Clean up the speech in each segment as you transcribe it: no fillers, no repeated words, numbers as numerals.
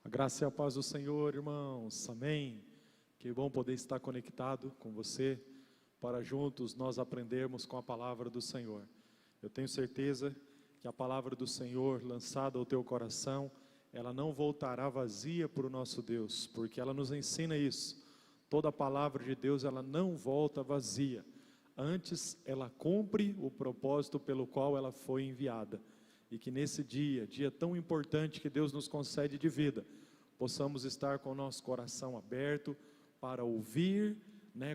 A graça e a paz do Senhor, irmãos, amém. Que bom poder estar conectado com você, para juntos nós aprendermos com a palavra do Senhor. Eu tenho certeza que a palavra do Senhor lançada ao teu coração, ela não voltará vazia para o nosso Deus, porque ela nos ensina isso. Toda a palavra de Deus, ela não volta vazia, antes ela cumpre o propósito pelo qual ela foi enviada. E que nesse dia tão importante que Deus nos concede de vida, possamos estar com o nosso coração aberto para ouvir,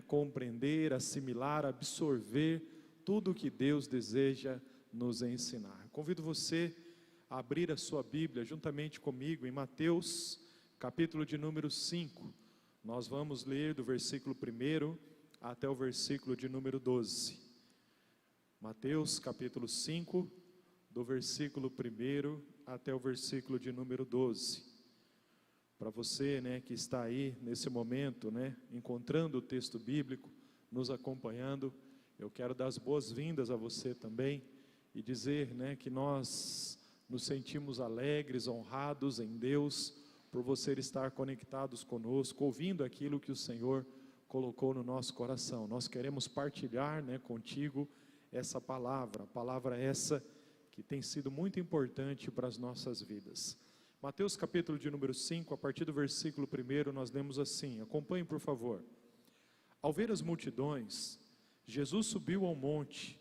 compreender, assimilar, absorver tudo o que Deus deseja nos ensinar. Convido você a abrir a sua Bíblia juntamente comigo em Mateus, capítulo de número 5. Nós vamos ler do versículo 1 até o versículo de número 12. Mateus, capítulo 5, do versículo 1 até o versículo de número 12. Para você, que está aí nesse momento, encontrando o texto bíblico, nos acompanhando, eu quero dar as boas-vindas a você também e dizer, que nós nos sentimos alegres, honrados em Deus, por você estar conectados conosco, ouvindo aquilo que o Senhor colocou no nosso coração. Nós queremos partilhar, contigo essa palavra, a palavra essa que tem sido muito importante para as nossas vidas. Mateus capítulo de número 5, a partir do versículo 1, nós lemos assim, acompanhem por favor. Ao ver as multidões, Jesus subiu ao monte,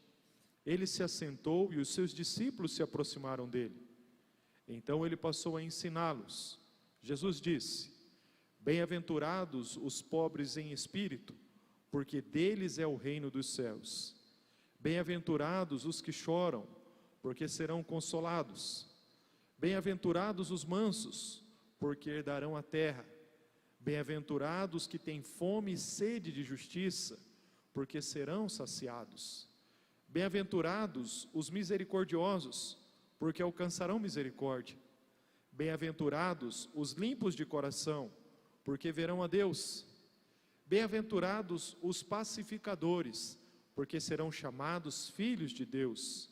ele se assentou e os seus discípulos se aproximaram dele. Então ele passou a ensiná-los. Jesus disse: bem-aventurados os pobres em espírito, porque deles é o reino dos céus. Bem-aventurados os que choram, porque serão consolados. Bem-aventurados os mansos, porque herdarão a terra. Bem-aventurados que têm fome e sede de justiça, porque serão saciados. Bem-aventurados os misericordiosos, porque alcançarão misericórdia. Bem-aventurados os limpos de coração, porque verão a Deus. Bem-aventurados os pacificadores, porque serão chamados filhos de Deus.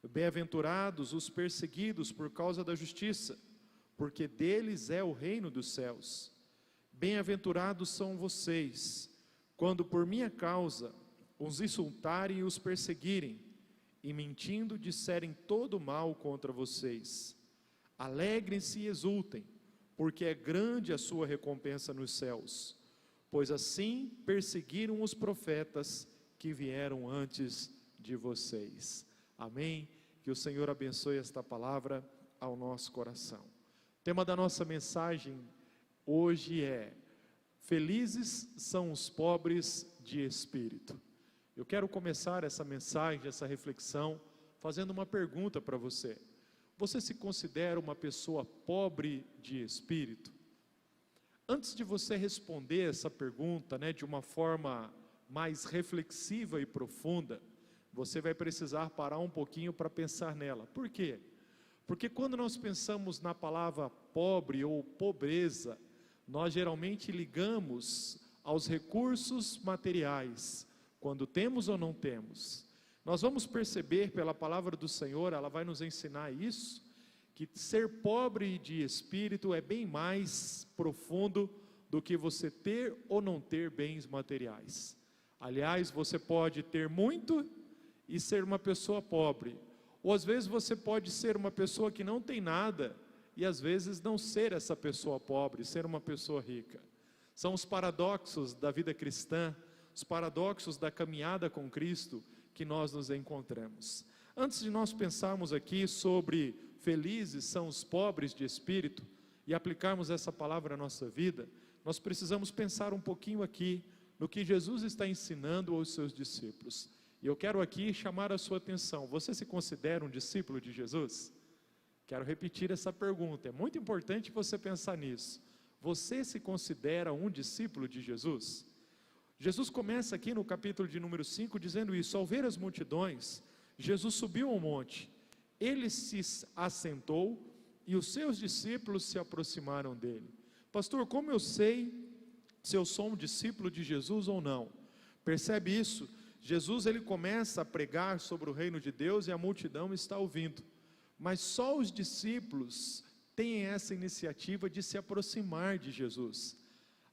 Bem-aventurados os perseguidos por causa da justiça, porque deles é o reino dos céus. Bem-aventurados são vocês, quando por minha causa os insultarem e os perseguirem, e mentindo disserem todo mal contra vocês. Alegrem-se e exultem, porque é grande a sua recompensa nos céus, pois assim perseguiram os profetas que vieram antes de vocês. Amém? Que o Senhor abençoe esta palavra ao nosso coração. O tema da nossa mensagem hoje é: felizes são os pobres de espírito. Eu quero começar essa mensagem, essa reflexão, fazendo uma pergunta para você. Você se considera uma pessoa pobre de espírito? Antes de você responder essa pergunta, de uma forma mais reflexiva e profunda, você vai precisar parar um pouquinho para pensar nela. Por quê? Porque quando nós pensamos na palavra pobre ou pobreza, nós geralmente ligamos aos recursos materiais, quando temos ou não temos. Nós vamos perceber pela palavra do Senhor, ela vai nos ensinar isso, que ser pobre de espírito é bem mais profundo do que você ter ou não ter bens materiais. Aliás, você pode ter muito e ser uma pessoa pobre, ou às vezes você pode ser uma pessoa que não tem nada, e às vezes não ser essa pessoa pobre, ser uma pessoa rica. São os paradoxos da vida cristã, os paradoxos da caminhada com Cristo que nós nos encontramos. Antes de nós pensarmos aqui sobre felizes são os pobres de espírito, e aplicarmos essa palavra à nossa vida, nós precisamos pensar um pouquinho aqui, no que Jesus está ensinando aos seus discípulos. E eu quero aqui chamar a sua atenção. Você se considera um discípulo de Jesus? Quero repetir essa pergunta, é muito importante você pensar nisso. Você se considera um discípulo de Jesus? Jesus começa aqui no capítulo de número 5 dizendo isso: ao ver as multidões, Jesus subiu ao monte, ele se assentou e os seus discípulos se aproximaram dele. Pastor, como eu sei se eu sou um discípulo de Jesus ou não? Percebe isso? Jesus ele começa a pregar sobre o reino de Deus e a multidão está ouvindo, mas só os discípulos têm essa iniciativa de se aproximar de Jesus.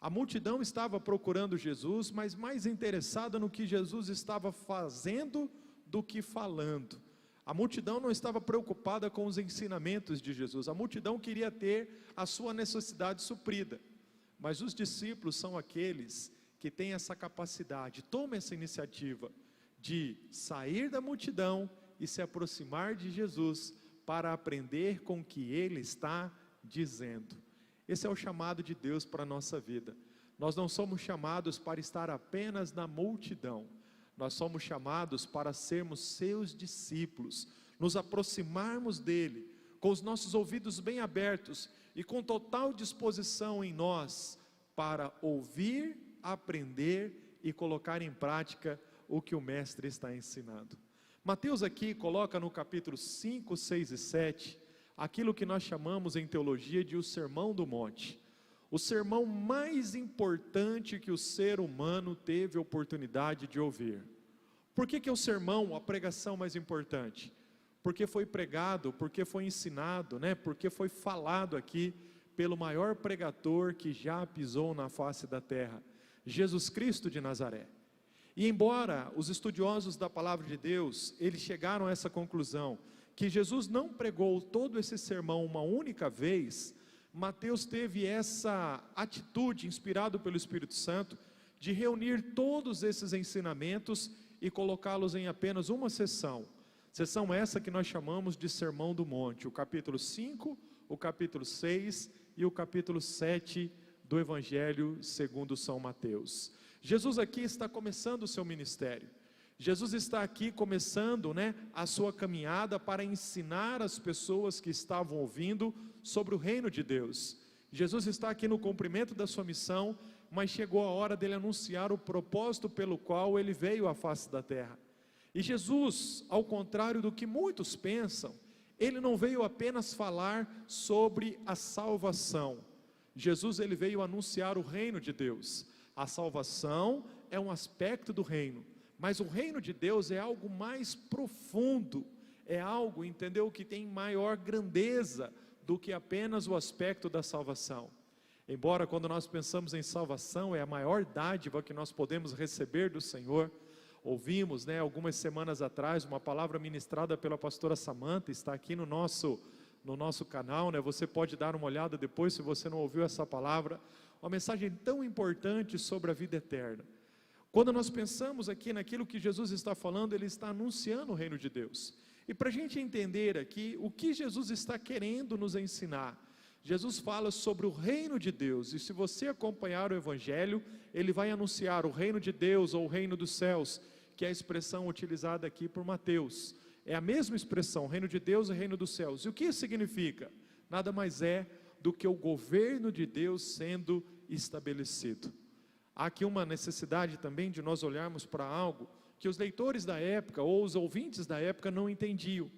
A multidão estava procurando Jesus, mas mais interessada no que Jesus estava fazendo do que falando. A multidão não estava preocupada com os ensinamentos de Jesus, a multidão queria ter a sua necessidade suprida. Mas os discípulos são aqueles que têm essa capacidade, tomam essa iniciativa de sair da multidão e se aproximar de Jesus para aprender com o que Ele está dizendo. Esse é o chamado de Deus para a nossa vida. Nós não somos chamados para estar apenas na multidão, nós somos chamados para sermos seus discípulos, nos aproximarmos dEle, com os nossos ouvidos bem abertos e com total disposição em nós, para ouvir, aprender e colocar em prática o que o Mestre está ensinando. Mateus aqui coloca no capítulo 5, 6 e 7, aquilo que nós chamamos em teologia de o Sermão do Monte. O sermão mais importante que o ser humano teve a oportunidade de ouvir. Por que é o sermão, a pregação mais importante? Porque foi pregado, porque foi ensinado, porque foi falado aqui pelo maior pregador que já pisou na face da terra, Jesus Cristo de Nazaré. E embora os estudiosos da palavra de Deus, eles chegaram a essa conclusão, que Jesus não pregou todo esse sermão uma única vez, Mateus teve essa atitude, inspirado pelo Espírito Santo, de reunir todos esses ensinamentos e colocá-los em apenas uma sessão essa que nós chamamos de Sermão do Monte, o capítulo 5, o capítulo 6 e o capítulo 7 do Evangelho segundo São Mateus. Jesus aqui está começando o seu ministério, Jesus está aqui começando a sua caminhada para ensinar as pessoas que estavam ouvindo sobre o reino de Deus. Jesus está aqui no cumprimento da sua missão, mas chegou a hora dele anunciar o propósito pelo qual ele veio à face da terra. E Jesus, ao contrário do que muitos pensam, ele não veio apenas falar sobre a salvação. Jesus, ele veio anunciar o reino de Deus. A salvação é um aspecto do reino, mas o reino de Deus é algo mais profundo, é algo, entendeu, que tem maior grandeza do que apenas o aspecto da salvação. Embora quando nós pensamos em salvação, é a maior dádiva que nós podemos receber do Senhor. Ouvimos, algumas semanas atrás, uma palavra ministrada pela pastora Samantha, está aqui no nosso canal, você pode dar uma olhada depois se você não ouviu essa palavra, uma mensagem tão importante sobre a vida eterna. Quando nós pensamos aqui naquilo que Jesus está falando, Ele está anunciando o reino de Deus. E para a gente entender aqui o que Jesus está querendo nos ensinar, Jesus fala sobre o reino de Deus, e se você acompanhar o Evangelho, Ele vai anunciar o reino de Deus ou o reino dos céus, que é a expressão utilizada aqui por Mateus. É a mesma expressão, reino de Deus e reino dos céus. E o que isso significa? Nada mais é do que o governo de Deus sendo estabelecido. Há aqui uma necessidade também de nós olharmos para algo que os leitores da época ou os ouvintes da época não entendiam.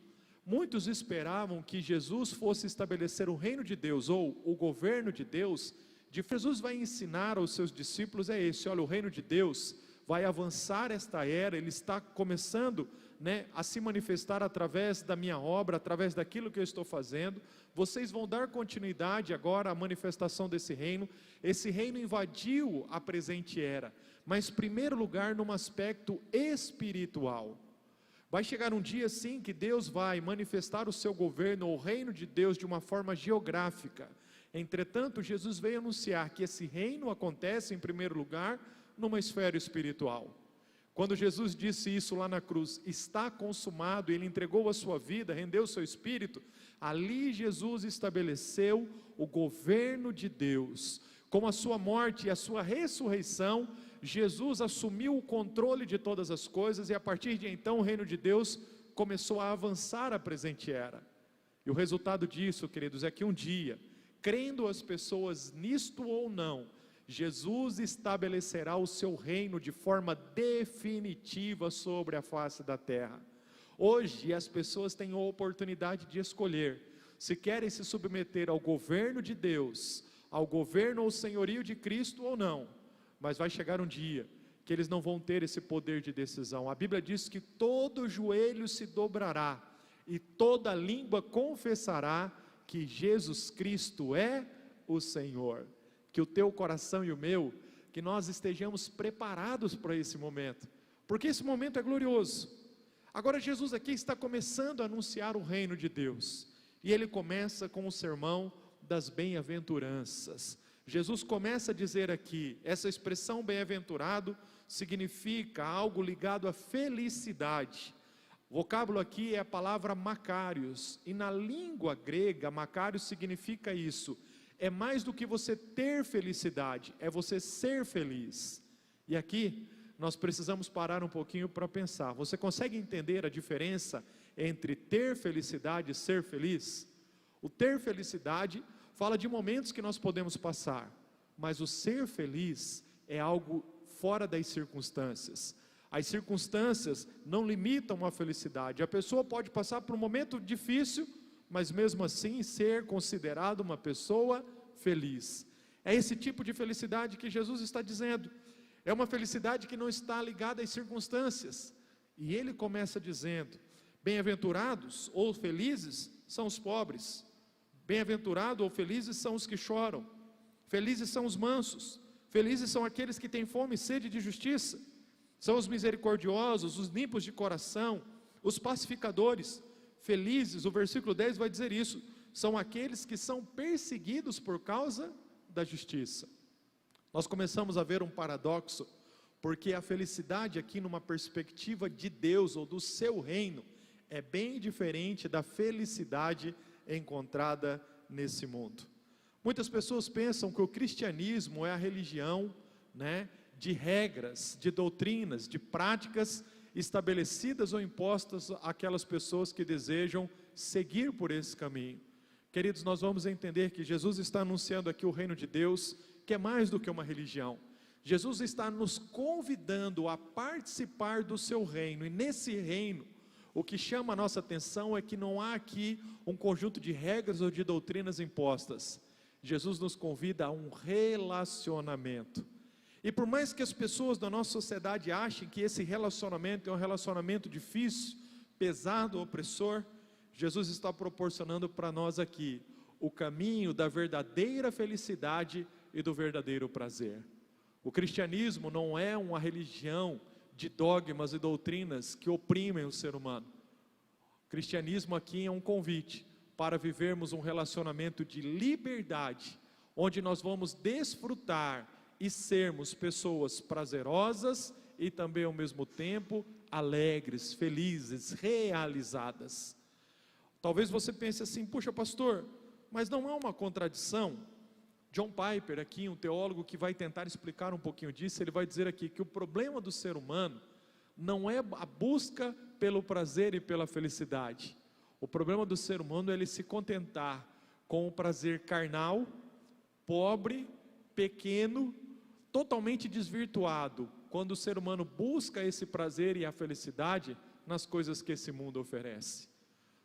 Muitos esperavam que Jesus fosse estabelecer o reino de Deus ou o governo de Deus. Jesus vai ensinar aos seus discípulos olha, o reino de Deus vai avançar esta era, ele está começando a se manifestar através da minha obra, através daquilo que eu estou fazendo. Vocês vão dar continuidade agora à manifestação desse reino. Esse reino invadiu a presente era, mas em primeiro lugar num aspecto espiritual. Vai chegar um dia sim que Deus vai manifestar o seu governo, o reino de Deus, de uma forma geográfica. Entretanto, Jesus veio anunciar que esse reino acontece em primeiro lugar numa esfera espiritual. Quando Jesus disse isso lá na cruz, está consumado, Ele entregou a sua vida, rendeu o seu espírito, ali Jesus estabeleceu o governo de Deus. Com a sua morte e a sua ressurreição, Jesus assumiu o controle de todas as coisas, e a partir de então o reino de Deus começou a avançar à presente era. E o resultado disso, queridos, é que um dia, crendo as pessoas nisto ou não, Jesus estabelecerá o seu reino de forma definitiva sobre a face da terra. Hoje as pessoas têm a oportunidade de escolher se querem se submeter ao governo de Deus, ao governo ou senhorio de Cristo ou não. Mas vai chegar um dia que eles não vão ter esse poder de decisão. A Bíblia diz que todo joelho se dobrará e toda língua confessará que Jesus Cristo é o Senhor. Que o teu coração e o meu, que nós estejamos preparados para esse momento, porque esse momento é glorioso. Agora Jesus aqui está começando a anunciar o reino de Deus, e ele começa com o sermão das bem-aventuranças. Jesus começa a dizer aqui, essa expressão bem-aventurado significa algo ligado à felicidade. O vocábulo aqui é a palavra Makarios, e na língua grega, Makarios significa isso, é mais do que você ter felicidade, é você ser feliz. E aqui, nós precisamos parar um pouquinho para pensar, você consegue entender a diferença entre ter felicidade e ser feliz? O ter felicidade fala de momentos que nós podemos passar, mas o ser feliz é algo fora das circunstâncias. As circunstâncias não limitam a felicidade. A pessoa pode passar por um momento difícil, mas mesmo assim ser considerado uma pessoa feliz. É esse tipo de felicidade que Jesus está dizendo. É uma felicidade que não está ligada às circunstâncias. E ele começa dizendo: bem-aventurados ou felizes são os pobres. Bem-aventurados ou felizes são os que choram. Felizes são os mansos. Felizes são aqueles que têm fome e sede de justiça. São os misericordiosos, os limpos de coração, os pacificadores. Felizes, o versículo 10 vai dizer isso, são aqueles que são perseguidos por causa da justiça. Nós começamos a ver um paradoxo, porque a felicidade aqui numa perspectiva de Deus ou do seu reino, é bem diferente da felicidade encontrada nesse mundo. Muitas pessoas pensam que o cristianismo é a religião, de regras, de doutrinas, de práticas estabelecidas ou impostas àquelas pessoas que desejam seguir por esse caminho. Queridos, nós vamos entender que Jesus está anunciando aqui o reino de Deus, que é mais do que uma religião. Jesus está nos convidando a participar do seu reino, e nesse reino, o que chama a nossa atenção é que não há aqui um conjunto de regras ou de doutrinas impostas. Jesus nos convida a um relacionamento. E por mais que as pessoas da nossa sociedade achem que esse relacionamento é um relacionamento difícil, pesado, opressor, Jesus está proporcionando para nós aqui o caminho da verdadeira felicidade e do verdadeiro prazer. O cristianismo não é uma religião de dogmas e doutrinas que oprimem o ser humano. O cristianismo aqui é um convite para vivermos um relacionamento de liberdade, onde nós vamos desfrutar e sermos pessoas prazerosas e também ao mesmo tempo alegres, felizes, realizadas. Talvez você pense assim: puxa pastor, mas não há uma contradição? John Piper aqui, um teólogo que vai tentar explicar um pouquinho disso, ele vai dizer aqui que o problema do ser humano não é a busca pelo prazer e pela felicidade. O problema do ser humano é ele se contentar com o prazer carnal, pobre, pequeno, totalmente desvirtuado, quando o ser humano busca esse prazer e a felicidade nas coisas que esse mundo oferece.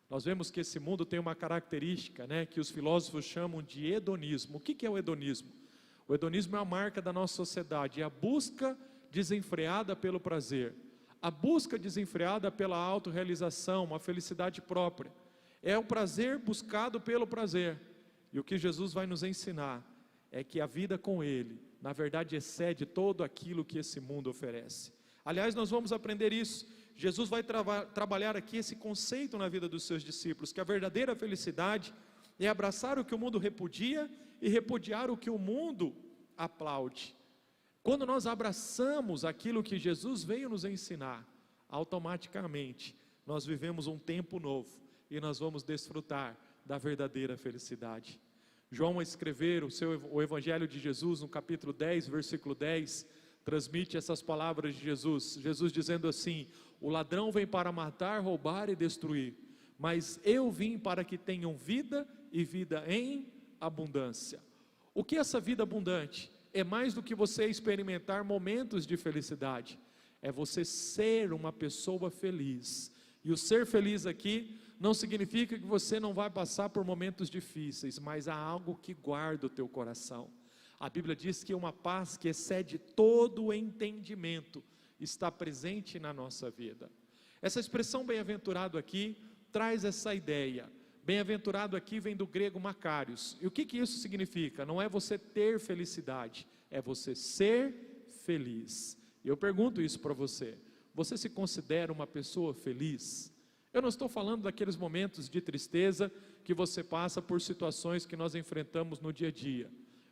Nós vemos que esse mundo tem uma característica, que os filósofos chamam de hedonismo. O que é o hedonismo? O hedonismo é a marca da nossa sociedade, é a busca desenfreada pelo prazer, a busca desenfreada pela autorrealização, uma felicidade própria. É o prazer buscado pelo prazer. E o que Jesus vai nos ensinar é que a vida com Ele, na verdade, excede todo aquilo que esse mundo oferece. Aliás, nós vamos aprender isso. Jesus vai trabalhar aqui esse conceito na vida dos seus discípulos, que a verdadeira felicidade é abraçar o que o mundo repudia e repudiar o que o mundo aplaude. Quando nós abraçamos aquilo que Jesus veio nos ensinar, automaticamente nós vivemos um tempo novo e nós vamos desfrutar da verdadeira felicidade. João, ao escrever o Evangelho de Jesus, no capítulo 10, versículo 10, transmite essas palavras de Jesus. Jesus dizendo assim: o ladrão vem para matar, roubar e destruir, mas eu vim para que tenham vida e vida em abundância. O que é essa vida abundante? É mais do que você experimentar momentos de felicidade, é você ser uma pessoa feliz. E o ser feliz aqui não significa que você não vai passar por momentos difíceis, mas há algo que guarda o teu coração. A Bíblia diz que uma paz que excede todo o entendimento está presente na nossa vida. Essa expressão bem-aventurado aqui traz essa ideia. Bem-aventurado aqui vem do grego makarios. E o que isso significa? Não é você ter felicidade, é você ser feliz. E eu pergunto isso para você: você se considera uma pessoa feliz? Eu não estou falando daqueles momentos de tristeza que você passa por situações que nós enfrentamos no dia a dia,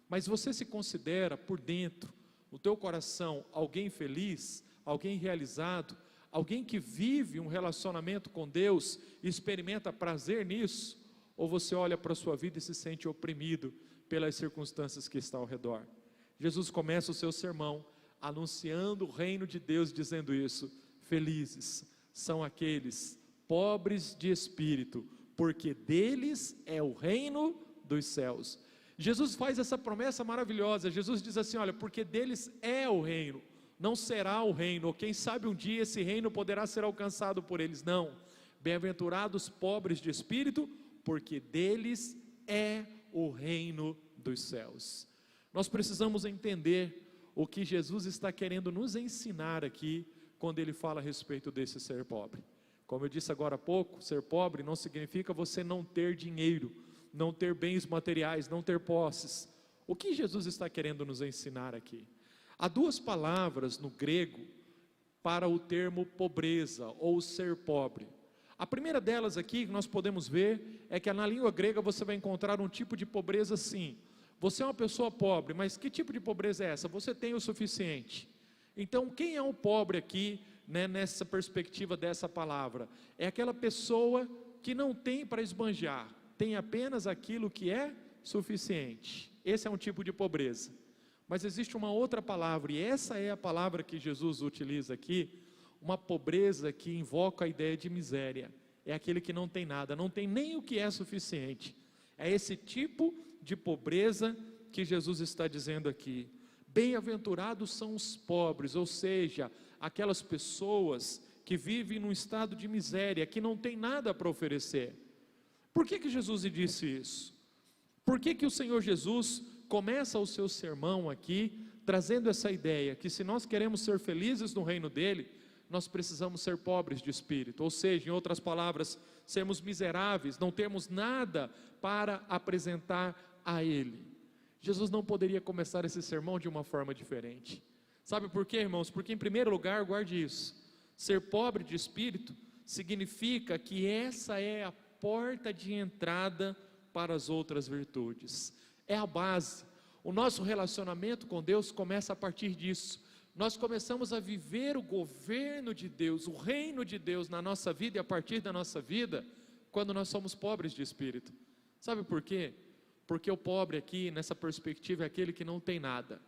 mas você se considera por dentro, no teu coração, alguém feliz, alguém realizado, alguém que vive um relacionamento com Deus e experimenta prazer nisso? Ou você olha para a sua vida e se sente oprimido pelas circunstâncias que estão ao redor? Jesus começa o seu sermão anunciando o reino de Deus, dizendo isso: felizes são aqueles pobres de espírito, porque deles é o reino dos céus. Jesus faz essa promessa maravilhosa. Jesus diz assim: olha, porque deles é o reino, não será o reino, ou quem sabe um dia esse reino poderá ser alcançado por eles. Não, bem-aventurados pobres de espírito, porque deles é o reino dos céus. Nós precisamos entender o que Jesus está querendo nos ensinar aqui, quando Ele fala a respeito desse ser pobre. Como eu disse agora há pouco, ser pobre não significa você não ter dinheiro, não ter bens materiais, não ter posses. O que Jesus está querendo nos ensinar aqui? Há duas palavras no grego para o termo pobreza ou ser pobre. A primeira delas aqui que nós podemos ver é que na língua grega você vai encontrar um tipo de pobreza assim. Você é uma pessoa pobre, mas que tipo de pobreza é essa? Você tem o suficiente. Então, quem é um pobre aqui, nessa perspectiva dessa palavra? É aquela pessoa que não tem para esbanjar, tem apenas aquilo que é suficiente. Esse é um tipo de pobreza. Mas existe uma outra palavra, e essa é a palavra que Jesus utiliza aqui, uma pobreza que invoca a ideia de miséria. É aquele que não tem nada, não tem nem o que é suficiente. É esse tipo de pobreza que Jesus está dizendo aqui. Bem-aventurados são os pobres, ou seja, aquelas pessoas que vivem num estado de miséria, que não tem nada para oferecer. Por que Jesus disse isso? Por que o Senhor Jesus começa o seu sermão aqui, trazendo essa ideia, que se nós queremos ser felizes no reino dele, nós precisamos ser pobres de espírito, ou seja, em outras palavras, sermos miseráveis, não termos nada para apresentar a ele. Jesus não poderia começar esse sermão de uma forma diferente. Sabe por quê, irmãos? Porque em primeiro lugar, guarde isso, ser pobre de espírito significa que essa é a porta de entrada para as outras virtudes, é a base. O nosso relacionamento com Deus começa a partir disso. Nós começamos a viver o governo de Deus, o reino de Deus na nossa vida e a partir da nossa vida, quando nós somos pobres de espírito. Sabe por quê? Porque o pobre aqui, nessa perspectiva, é aquele que não tem nada.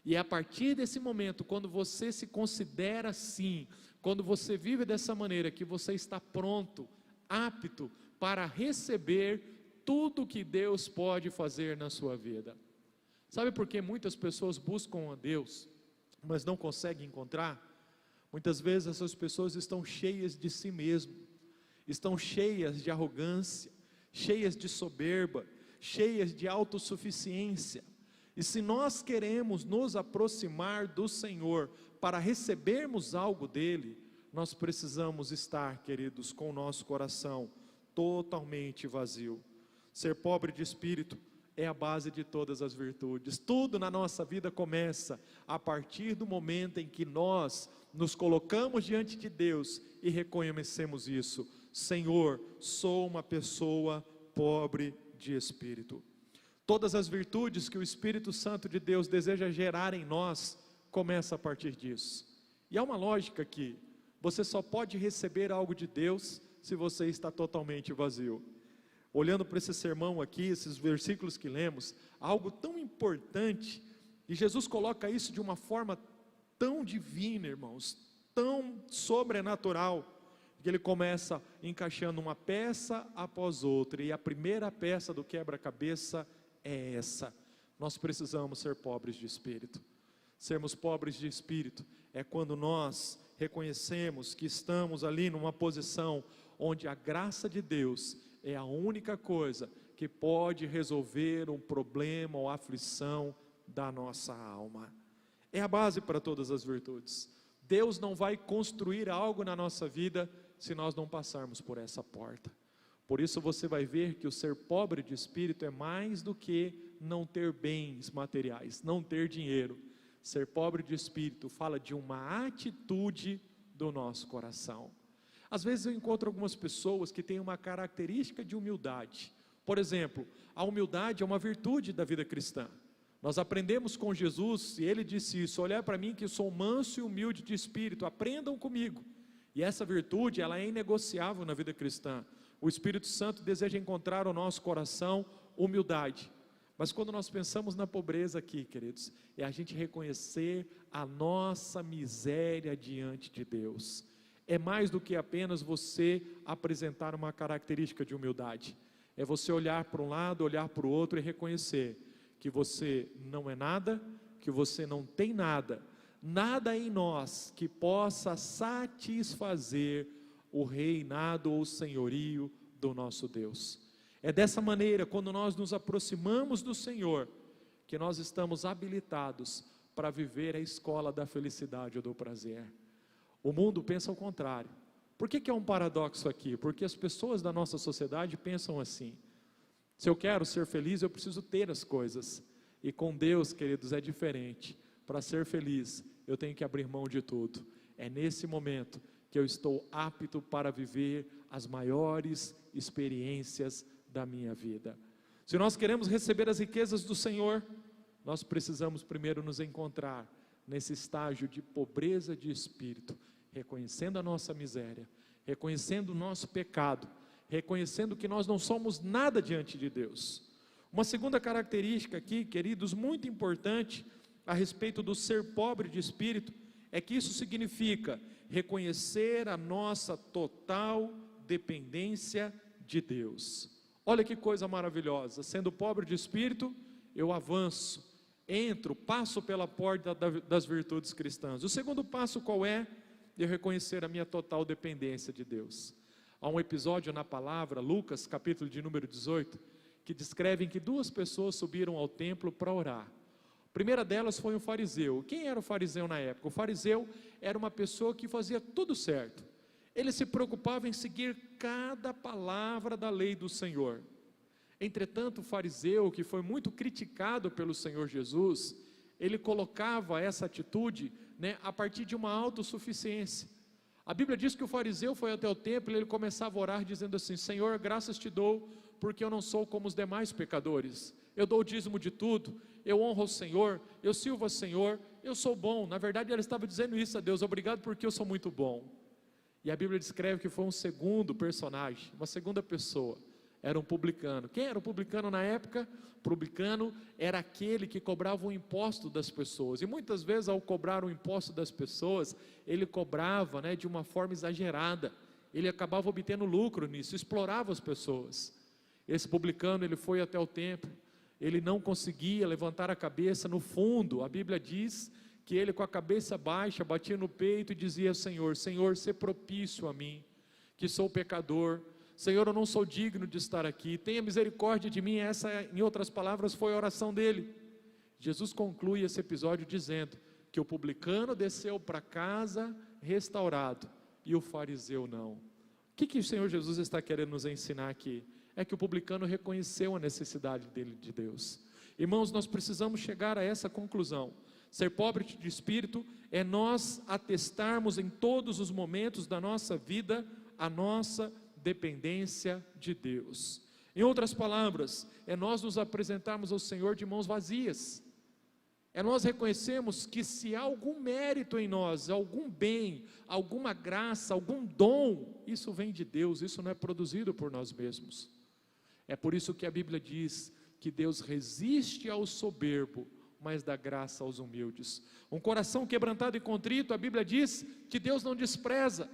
E é a partir desse momento, quando você se considera assim, quando você vive dessa maneira, que você está pronto, apto para receber tudo que Deus pode fazer na sua vida. Sabe por que muitas pessoas buscam a Deus, mas não conseguem encontrar? Muitas vezes essas pessoas estão cheias de si mesmo, estão cheias de arrogância, cheias de soberba, cheias de autossuficiência. E se nós queremos nos aproximar do Senhor para recebermos algo dele, nós precisamos estar, queridos, com o nosso coração totalmente vazio. Ser pobre de espírito é a base de todas as virtudes. Tudo na nossa vida começa a partir do momento em que nós nos colocamos diante de Deus e reconhecemos isso: Senhor, sou uma pessoa pobre de espírito. Todas as virtudes que o Espírito Santo de Deus deseja gerar em nós, começa a partir disso. E há uma lógica aqui: você só pode receber algo de Deus se você está totalmente vazio. Olhando para esse sermão aqui, esses versículos que lemos, algo tão importante, e Jesus coloca isso de uma forma tão divina, irmãos, tão sobrenatural, que ele começa encaixando uma peça após outra, e a primeira peça do quebra-cabeça é essa: nós precisamos ser pobres de espírito. Sermos pobres de espírito é quando nós reconhecemos que estamos ali numa posição onde a graça de Deus é a única coisa que pode resolver um problema ou aflição da nossa alma. É a base para todas as virtudes. Deus não vai construir algo na nossa vida se nós não passarmos por essa porta. Por isso você vai ver que o ser pobre de espírito é mais do que não ter bens materiais, não ter dinheiro. Ser pobre de espírito fala de uma atitude do nosso coração. Às vezes eu encontro algumas pessoas que têm uma característica de humildade. Por exemplo, a humildade é uma virtude da vida cristã. Nós aprendemos com Jesus, e Ele disse isso: olhar para mim que sou manso e humilde de espírito, aprendam comigo. E essa virtude, ela é inegociável na vida cristã. O Espírito Santo deseja encontrar no nosso coração humildade. Mas quando nós pensamos na pobreza aqui, queridos, é a gente reconhecer a nossa miséria diante de Deus. É mais do que apenas você apresentar uma característica de humildade. É você olhar para um lado, olhar para o outro e reconhecer que você não é nada, que você não tem nada, nada em nós que possa satisfazer o reinado ou o senhorio do nosso Deus. É dessa maneira, quando nós nos aproximamos do Senhor, que nós estamos habilitados para viver a escola da felicidade ou do prazer. O mundo pensa ao contrário. Por que é um paradoxo aqui? Porque as pessoas da nossa sociedade pensam assim: se eu quero ser feliz, eu preciso ter as coisas. E com Deus, queridos, é diferente. Para ser feliz, eu tenho que abrir mão de tudo. É nesse momento que eu estou apto para viver as maiores experiências da minha vida. Se nós queremos receber as riquezas do Senhor, nós precisamos primeiro nos encontrar nesse estágio de pobreza de espírito, reconhecendo a nossa miséria, reconhecendo o nosso pecado, reconhecendo que nós não somos nada diante de Deus. Uma segunda característica aqui, queridos, muito importante a respeito do ser pobre de espírito, é que isso significa reconhecer a nossa total dependência de Deus. Olha que coisa maravilhosa: sendo pobre de espírito, eu avanço, entro, passo pela porta das virtudes cristãs. O segundo passo qual é? Eu reconhecer a minha total dependência de Deus. Há um episódio na palavra, Lucas, capítulo de número 18, que descreve que duas pessoas subiram ao templo para orar. A primeira delas foi um fariseu. Quem era o fariseu na época? O fariseu era uma pessoa que fazia tudo certo. Ele se preocupava em seguir cada palavra da lei do Senhor. Entretanto, o fariseu, que foi muito criticado pelo Senhor Jesus, ele colocava essa atitude, a partir de uma autossuficiência. A Bíblia diz que o fariseu foi até o templo e ele começava a orar dizendo assim: Senhor, graças te dou, porque eu não sou como os demais pecadores. Eu dou o dízimo de tudo, eu honro ao Senhor, eu sirvo ao Senhor, eu sou bom. Na verdade ele estava dizendo isso a Deus: obrigado porque eu sou muito bom. E a Bíblia descreve que foi um segundo personagem, uma segunda pessoa, era um publicano. Quem era o publicano na época? O publicano era aquele que cobrava o imposto das pessoas, e muitas vezes ao cobrar o imposto das pessoas, ele cobrava de uma forma exagerada, ele acabava obtendo lucro nisso, explorava as pessoas. Esse publicano, ele foi até o templo, ele não conseguia levantar a cabeça. No fundo, a Bíblia diz que ele, com a cabeça baixa, batia no peito e dizia: Senhor, Senhor, sê propício a mim, que sou pecador. Senhor, eu não sou digno de estar aqui, tenha misericórdia de mim. Essa, em outras palavras, foi a oração dele. Jesus conclui esse episódio dizendo que o publicano desceu para casa restaurado e o fariseu não. O que o Senhor Jesus está querendo nos ensinar aqui? É que o publicano reconheceu a necessidade dele de Deus. Irmãos, nós precisamos chegar a essa conclusão. Ser pobre de espírito é nós atestarmos em todos os momentos da nossa vida a nossa dependência de Deus. Em outras palavras, é nós nos apresentarmos ao Senhor de mãos vazias. É nós reconhecermos que se há algum mérito em nós, algum bem, alguma graça, algum dom, isso vem de Deus, isso não é produzido por nós mesmos. É por isso que a Bíblia diz que Deus resiste ao soberbo, mas dá graça aos humildes. Um coração quebrantado e contrito, a Bíblia diz que Deus não despreza.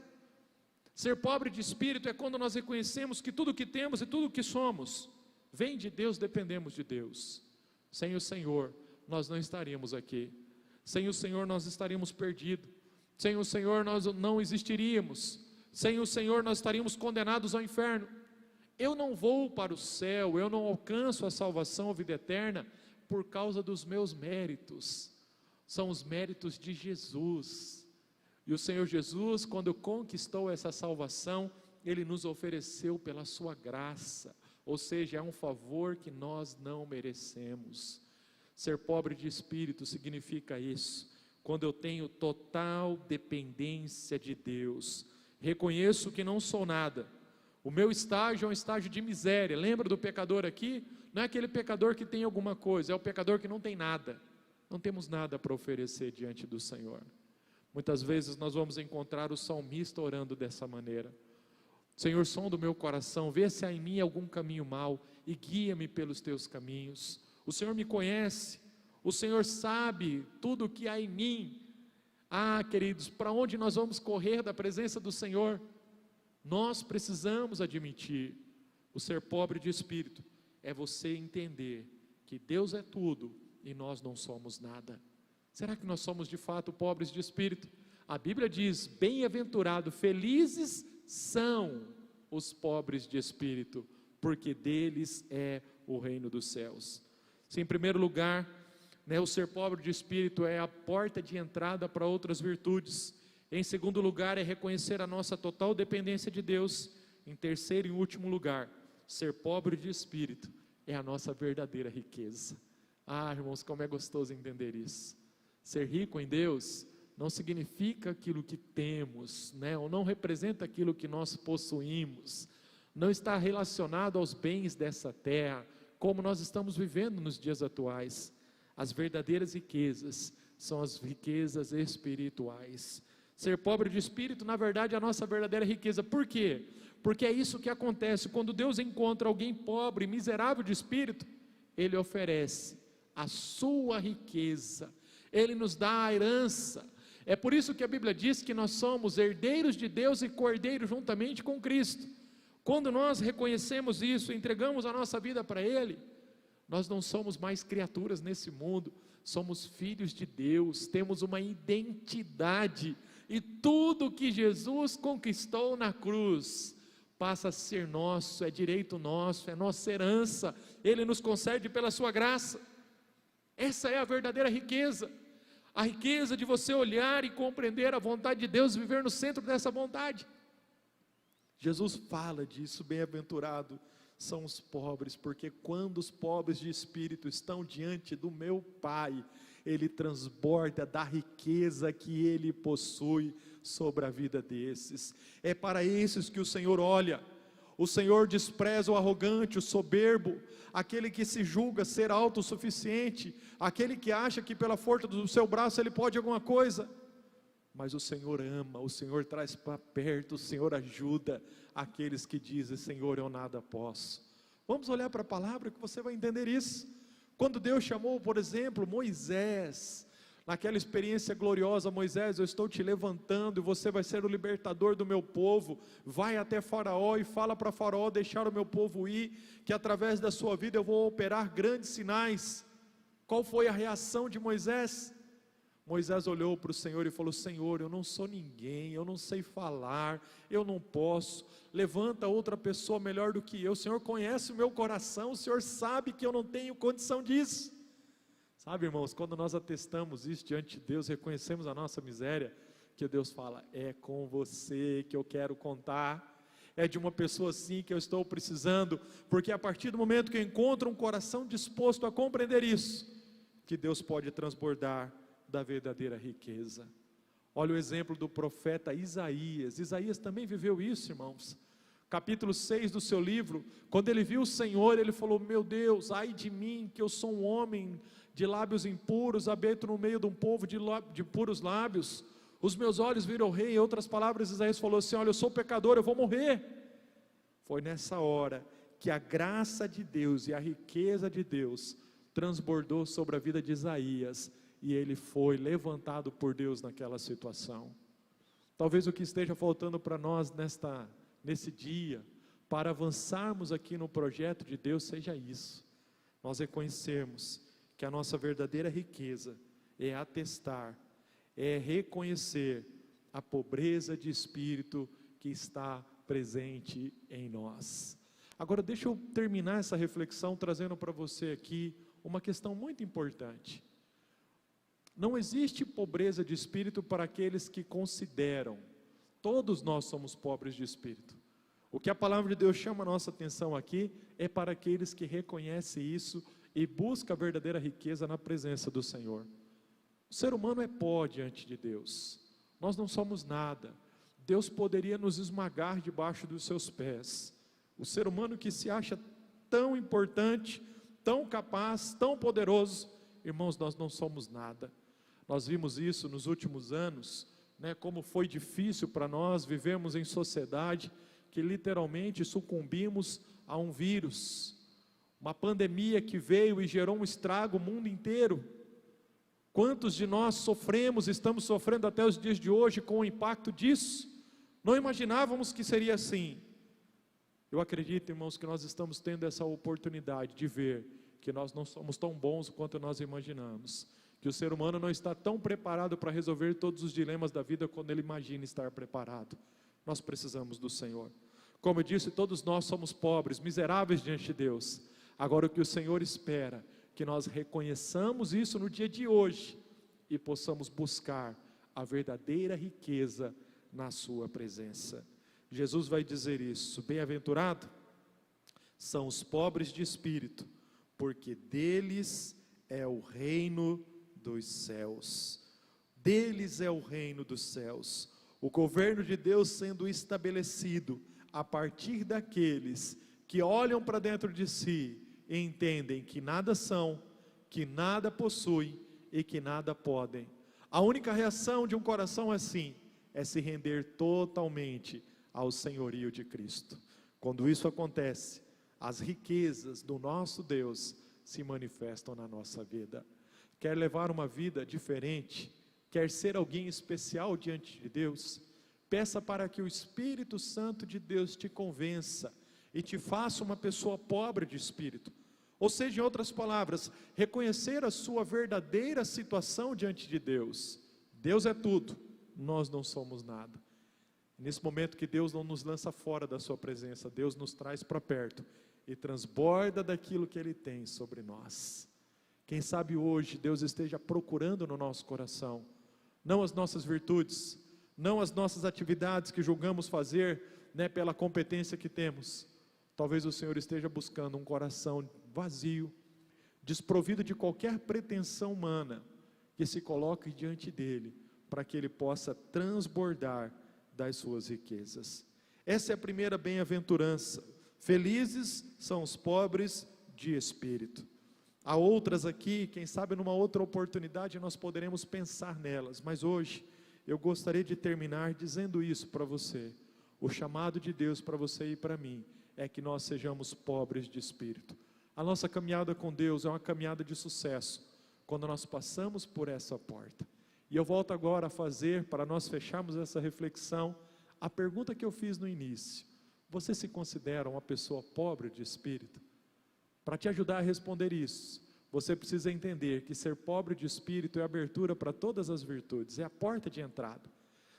Ser pobre de espírito é quando nós reconhecemos que tudo o que temos e tudo o que somos vem de Deus, dependemos de Deus. Sem o Senhor nós não estaríamos aqui, sem o Senhor nós estaríamos perdidos, sem o Senhor nós não existiríamos, sem o Senhor nós estaríamos condenados ao inferno. Eu não vou para o céu, eu não alcanço a salvação, a vida eterna, por causa dos meus méritos, são os méritos de Jesus. E o Senhor Jesus, quando conquistou essa salvação, Ele nos ofereceu pela sua graça, ou seja, é um favor que nós não merecemos. Ser pobre de espírito significa isso, quando eu tenho total dependência de Deus, reconheço que não sou nada, o meu estágio é um estágio de miséria. Lembra do pecador aqui? Não é aquele pecador que tem alguma coisa, é o pecador que não tem nada, não temos nada para oferecer diante do Senhor. Muitas vezes nós vamos encontrar o salmista orando dessa maneira: Senhor, sonda o meu coração, vê se há em mim algum caminho mau e guia-me pelos teus caminhos. O Senhor me conhece, o Senhor sabe tudo o que há em mim. Queridos, para onde nós vamos correr da presença do Senhor? Nós precisamos admitir, o ser pobre de espírito é você entender que Deus é tudo e nós não somos nada. Será que nós somos de fato pobres de espírito? A Bíblia diz: bem-aventurado, felizes são os pobres de espírito, porque deles é o reino dos céus. Se em primeiro lugar, o ser pobre de espírito é a porta de entrada para outras virtudes. Em segundo lugar, é reconhecer a nossa total dependência de Deus. Em terceiro e último lugar, ser pobre de espírito é a nossa verdadeira riqueza. Irmãos, como é gostoso entender isso. Ser rico em Deus não significa aquilo que temos, ou não representa aquilo que nós possuímos, não está relacionado aos bens dessa terra, como nós estamos vivendo nos dias atuais. As verdadeiras riquezas são as riquezas espirituais. Ser pobre de espírito, na verdade, é a nossa verdadeira riqueza. Por quê? Porque é isso que acontece, quando Deus encontra alguém pobre, miserável de espírito, Ele oferece a sua riqueza, Ele nos dá a herança. É por isso que a Bíblia diz que nós somos herdeiros de Deus e cordeiros juntamente com Cristo. Quando nós reconhecemos isso, entregamos a nossa vida para Ele, nós não somos mais criaturas nesse mundo, somos filhos de Deus, temos uma identidade, e tudo que Jesus conquistou na cruz, passa a ser nosso, é direito nosso, é nossa herança, Ele nos concede pela sua graça. Essa é a verdadeira riqueza, a riqueza de você olhar e compreender a vontade de Deus, viver no centro dessa vontade. Jesus fala disso: bem-aventurado são os pobres, porque quando os pobres de espírito estão diante do meu Pai, Ele transborda da riqueza que Ele possui sobre a vida desses. É para esses que o Senhor olha. O Senhor despreza o arrogante, o soberbo, aquele que se julga ser autossuficiente, aquele que acha que pela força do seu braço ele pode alguma coisa. Mas o Senhor ama, o Senhor traz para perto, o Senhor ajuda aqueles que dizem: Senhor, eu nada posso. Vamos olhar para a palavra que você vai entender isso. Quando Deus chamou, por exemplo, Moisés, naquela experiência gloriosa: Moisés, eu estou te levantando e você vai ser o libertador do meu povo, vai até Faraó e fala para Faraó deixar o meu povo ir, que através da sua vida eu vou operar grandes sinais. Qual foi a reação de Moisés? Moisés olhou para o Senhor e falou: Senhor, eu não sou ninguém, eu não sei falar, eu não posso, levanta outra pessoa melhor do que eu. O Senhor conhece o meu coração, o Senhor sabe que eu não tenho condição disso. Sabe, irmãos, quando nós atestamos isso diante de Deus, reconhecemos a nossa miséria, que Deus fala: é com você que eu quero contar, é de uma pessoa assim que eu estou precisando, porque a partir do momento que eu encontro um coração disposto a compreender isso, que Deus pode transbordar da verdadeira riqueza. Olha o exemplo do profeta Isaías. Isaías também viveu isso, irmãos. Capítulo 6 do seu livro, quando ele viu o Senhor, ele falou: meu Deus, ai de mim, que eu sou um homem de lábios impuros, habito no meio de um povo de puros lábios, os meus olhos viram o rei. Em outras palavras, Isaías falou assim: olha, eu sou pecador, eu vou morrer. Foi nessa hora que a graça de Deus e a riqueza de Deus transbordou sobre a vida de Isaías, e ele foi levantado por Deus naquela situação. Talvez o que esteja faltando para nós nesse dia, para avançarmos aqui no projeto de Deus, seja isso: nós reconhecermos que a nossa verdadeira riqueza é atestar, é reconhecer a pobreza de espírito que está presente em nós. Agora deixa eu terminar essa reflexão trazendo para você aqui uma questão muito importante. Não existe pobreza de espírito para aqueles que consideram. Todos nós somos pobres de espírito. O que a palavra de Deus chama a nossa atenção aqui é para aqueles que reconhecem isso e buscam a verdadeira riqueza na presença do Senhor. O ser humano é pó diante de Deus, nós não somos nada. Deus poderia nos esmagar debaixo dos seus pés. O ser humano que se acha tão importante, tão capaz, tão poderoso, irmãos, nós não somos nada. Nós vimos isso nos últimos anos, como foi difícil para nós vivermos em sociedade que literalmente sucumbimos a um vírus, uma pandemia que veio e gerou um estrago no mundo inteiro. Quantos de nós sofremos, estamos sofrendo até os dias de hoje com o impacto disso? Não imaginávamos que seria assim. Eu acredito, irmãos, que nós estamos tendo essa oportunidade de ver que nós não somos tão bons quanto nós imaginamos, que o ser humano não está tão preparado para resolver todos os dilemas da vida quando ele imagina estar preparado. Nós precisamos do Senhor. Como eu disse, todos nós somos pobres, miseráveis diante de Deus. Agora o que o Senhor espera, que nós reconheçamos isso no dia de hoje e possamos buscar a verdadeira riqueza na sua presença. Jesus vai dizer isso: bem-aventurado são os pobres de espírito, porque deles é o reino dos céus. Deles é o reino dos céus. O governo de Deus sendo estabelecido a partir daqueles que olham para dentro de si e entendem que nada são, que nada possuem e que nada podem. A única reação de um coração assim é se render totalmente ao senhorio de Cristo. Quando isso acontece, as riquezas do nosso Deus se manifestam na nossa vida. Quer levar uma vida diferente? Quer ser alguém especial diante de Deus? Peça para que o Espírito Santo de Deus te convença e te faça uma pessoa pobre de espírito. Ou seja, em outras palavras, reconhecer a sua verdadeira situação diante de Deus. Deus é tudo, nós não somos nada. Nesse momento que Deus não nos lança fora da sua presença, Deus nos traz para perto e transborda daquilo que Ele tem sobre nós. Quem sabe hoje Deus esteja procurando no nosso coração, não as nossas virtudes, não as nossas atividades que julgamos fazer, pela competência que temos. Talvez o Senhor esteja buscando um coração vazio, desprovido de qualquer pretensão humana, que se coloque diante dEle, para que Ele possa transbordar das suas riquezas. Essa é a primeira bem-aventurança. Felizes são os pobres de espírito. Há outras aqui, quem sabe numa outra oportunidade nós poderemos pensar nelas, mas hoje eu gostaria de terminar dizendo isso para você. O chamado de Deus para você e para mim é que nós sejamos pobres de espírito. A nossa caminhada com Deus é uma caminhada de sucesso quando nós passamos por essa porta. E eu volto agora a fazer, para nós fecharmos essa reflexão, a pergunta que eu fiz no início: você se considera uma pessoa pobre de espírito? Para te ajudar a responder isso, você precisa entender que ser pobre de espírito é abertura para todas as virtudes, é a porta de entrada.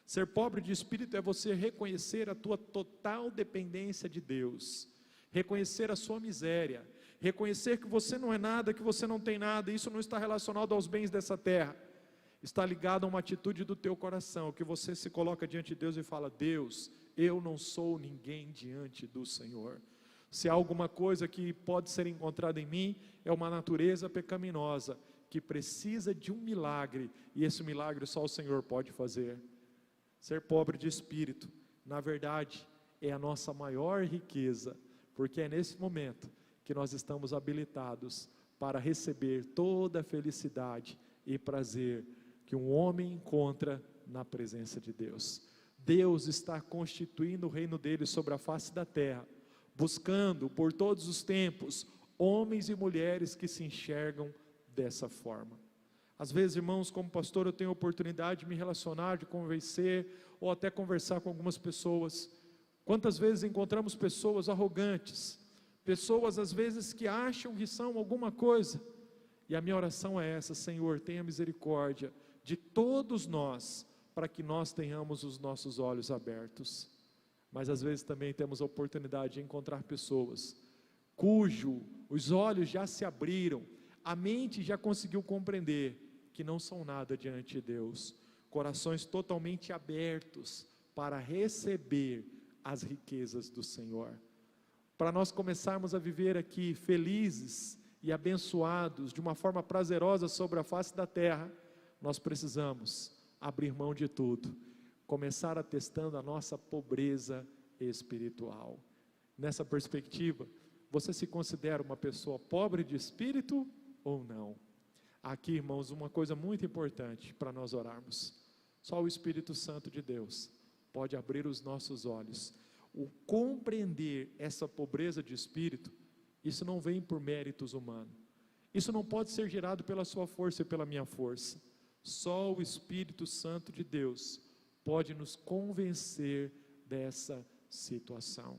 Ser pobre de espírito é você reconhecer a tua total dependência de Deus, reconhecer a sua miséria, reconhecer que você não é nada, que você não tem nada. Isso não está relacionado aos bens dessa terra, está ligado a uma atitude do teu coração, que você se coloca diante de Deus e fala: Deus, eu não sou ninguém diante do Senhor. Se há alguma coisa que pode ser encontrada em mim, é uma natureza pecaminosa, que precisa de um milagre, e esse milagre só o Senhor pode fazer. Ser pobre de espírito, na verdade, é a nossa maior riqueza, porque é nesse momento que nós estamos habilitados para receber toda a felicidade e prazer que um homem encontra na presença de Deus. Deus está constituindo o reino dele sobre a face da terra, buscando por todos os tempos homens e mulheres que se enxergam dessa forma. Às vezes, irmãos, como pastor, eu tenho a oportunidade de me relacionar, de convencer, ou até conversar com algumas pessoas. Quantas vezes encontramos pessoas arrogantes, pessoas às vezes que acham que são alguma coisa, e a minha oração é essa: Senhor, tenha misericórdia de todos nós, para que nós tenhamos os nossos olhos abertos. Mas às vezes também temos a oportunidade de encontrar pessoas os olhos já se abriram, a mente já conseguiu compreender que não são nada diante de Deus, corações totalmente abertos para receber as riquezas do Senhor. Para nós começarmos a viver aqui felizes e abençoados de uma forma prazerosa sobre a face da terra, nós precisamos abrir mão de tudo, começar atestando a nossa pobreza espiritual. Nessa perspectiva, você se considera uma pessoa pobre de espírito ou não? Aqui, irmãos, uma coisa muito importante para nós orarmos: só o Espírito Santo de Deus pode abrir os nossos olhos. O compreender essa pobreza de espírito, isso não vem por méritos humanos, isso não pode ser gerado pela sua força e pela minha força. Só o Espírito Santo de Deus pode nos convencer dessa situação.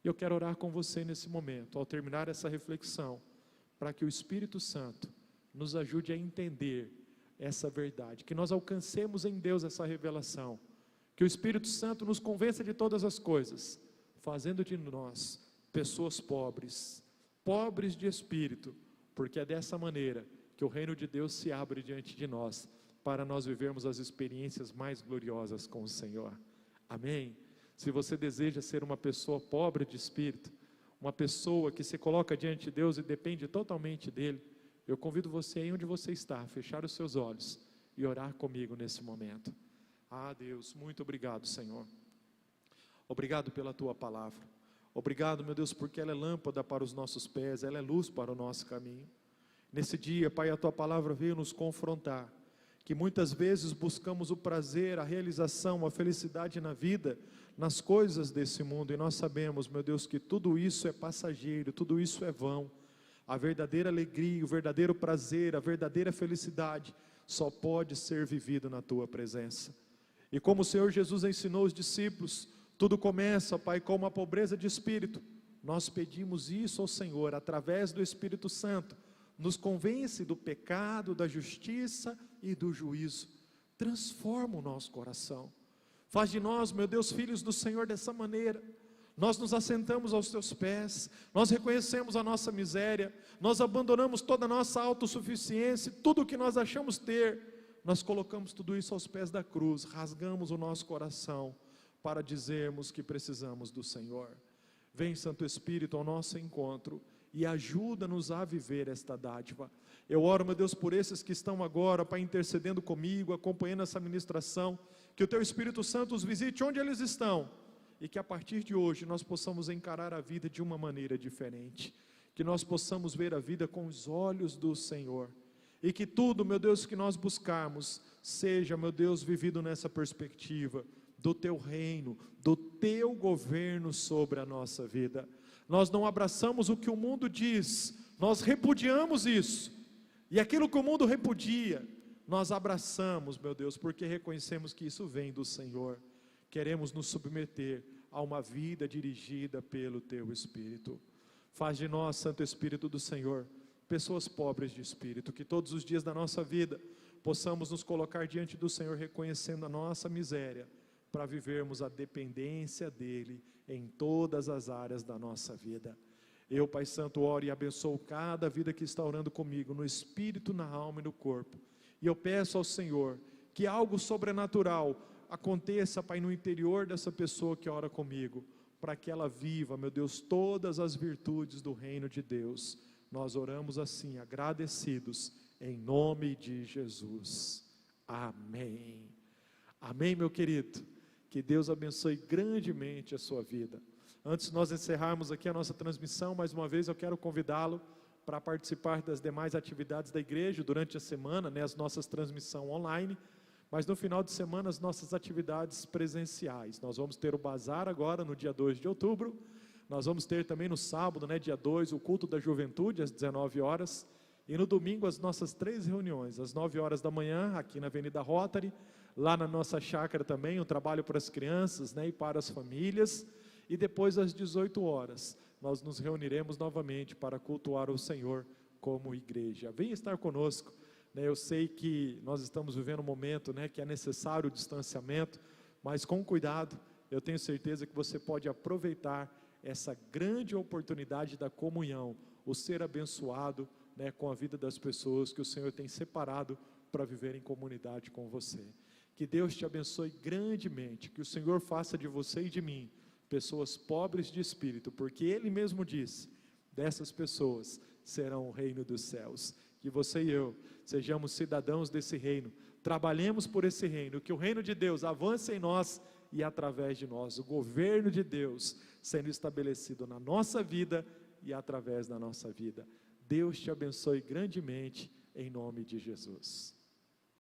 Eu quero orar com você nesse momento, ao terminar essa reflexão, para que o Espírito Santo nos ajude a entender essa verdade, que nós alcancemos em Deus essa revelação, que o Espírito Santo nos convença de todas as coisas, fazendo de nós pessoas pobres de espírito, porque é dessa maneira que o reino de Deus se abre diante de nós, para nós vivermos as experiências mais gloriosas com o Senhor. Amém? Se você deseja ser uma pessoa pobre de espírito, uma pessoa que se coloca diante de Deus e depende totalmente dEle, eu convido você, aí onde você está, a fechar os seus olhos e orar comigo nesse momento. Ah, Deus, muito obrigado, Senhor. Obrigado pela Tua palavra. Obrigado, meu Deus, porque ela é lâmpada para os nossos pés, ela é luz para o nosso caminho. Nesse dia, Pai, a Tua palavra veio nos confrontar, que muitas vezes buscamos o prazer, a realização, a felicidade na vida, nas coisas desse mundo, e nós sabemos, meu Deus, que tudo isso é passageiro, tudo isso é vão. A verdadeira alegria, o verdadeiro prazer, a verdadeira felicidade só pode ser vivido na Tua presença. E como o Senhor Jesus ensinou os discípulos, tudo começa, Pai, com uma pobreza de espírito. Nós pedimos isso ao Senhor, através do Espírito Santo, nos convence do pecado, da justiça e do juízo. Transforma o nosso coração. Faz de nós, meu Deus, filhos do Senhor dessa maneira. Nós nos assentamos aos Teus pés, nós reconhecemos a nossa miséria, nós abandonamos toda a nossa autossuficiência, tudo o que nós achamos ter, nós colocamos tudo isso aos pés da cruz, rasgamos o nosso coração para dizermos que precisamos do Senhor. Vem, Santo Espírito, ao nosso encontro e ajuda-nos a viver esta dádiva. Eu oro, meu Deus, por esses que estão agora, Pai, intercedendo comigo, acompanhando essa ministração, que o Teu Espírito Santo os visite onde eles estão, e que a partir de hoje nós possamos encarar a vida de uma maneira diferente, que nós possamos ver a vida com os olhos do Senhor, e que tudo, meu Deus, que nós buscarmos, seja, meu Deus, vivido nessa perspectiva, do Teu reino, do Teu governo sobre a nossa vida. Nós não abraçamos o que o mundo diz, nós repudiamos isso, e aquilo que o mundo repudia, nós abraçamos, meu Deus, porque reconhecemos que isso vem do Senhor. Queremos nos submeter a uma vida dirigida pelo Teu Espírito. Faz de nós, Santo Espírito do Senhor, pessoas pobres de espírito, que todos os dias da nossa vida possamos nos colocar diante do Senhor, reconhecendo a nossa miséria, para vivermos a dependência dEle em todas as áreas da nossa vida. Eu, Pai Santo, oro e abençoo cada vida que está orando comigo, no espírito, na alma e no corpo. E eu peço ao Senhor que algo sobrenatural aconteça, Pai, no interior dessa pessoa que ora comigo, para que ela viva, meu Deus, todas as virtudes do reino de Deus. Nós oramos assim, agradecidos, em nome de Jesus. Amém. Amém, meu querido. Que Deus abençoe grandemente a sua vida. Antes de nós encerrarmos aqui a nossa transmissão, mais uma vez eu quero convidá-lo para participar das demais atividades da igreja durante a semana, as nossas transmissões online, mas no final de semana as nossas atividades presenciais. Nós vamos ter o bazar agora no dia 2 de outubro, nós vamos ter também no sábado, dia 2, o culto da juventude às 19 horas, e no domingo as nossas 3 reuniões, às 9 horas da manhã, aqui na Avenida Rotary, lá na nossa chácara também, um trabalho para as crianças e para as famílias, e depois às 18 horas, nós nos reuniremos novamente para cultuar o Senhor como igreja. Venha estar conosco, eu sei que nós estamos vivendo um momento que é necessário o distanciamento, mas com cuidado, eu tenho certeza que você pode aproveitar essa grande oportunidade da comunhão, o ser abençoado com a vida das pessoas que o Senhor tem separado para viver em comunidade com você. Que Deus te abençoe grandemente, que o Senhor faça de você e de mim pessoas pobres de espírito, porque Ele mesmo disse, dessas pessoas serão o reino dos céus. Que você e eu sejamos cidadãos desse reino, trabalhemos por esse reino, que o reino de Deus avance em nós e através de nós, o governo de Deus sendo estabelecido na nossa vida e através da nossa vida. Deus te abençoe grandemente, em nome de Jesus.